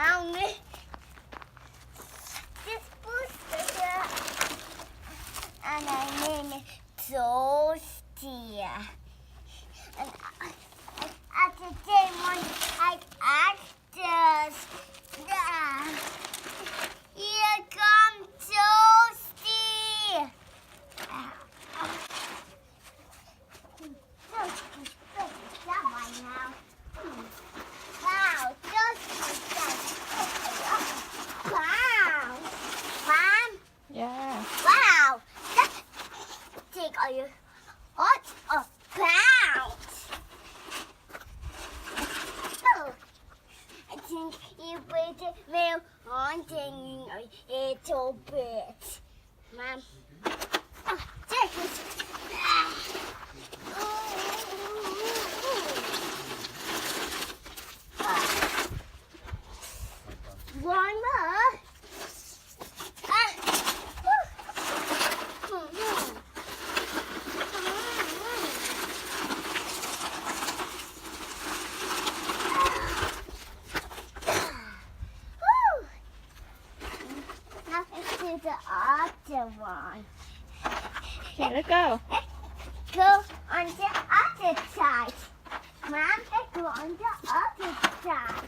down this booster here. And I name it Toasty. And at the same one, I actors. Here comes Toasty. Toasty's pretty someone now. Wow, Toasty's wow. Mom? Yeah. Wow. Take all your hot or pounds. Oh, I think you put it real haunting a little bit. Mom. Oh, take it. One more. Now let's do the other one. Okay, let's go. Go on the other side. Mom, let's go on the other side.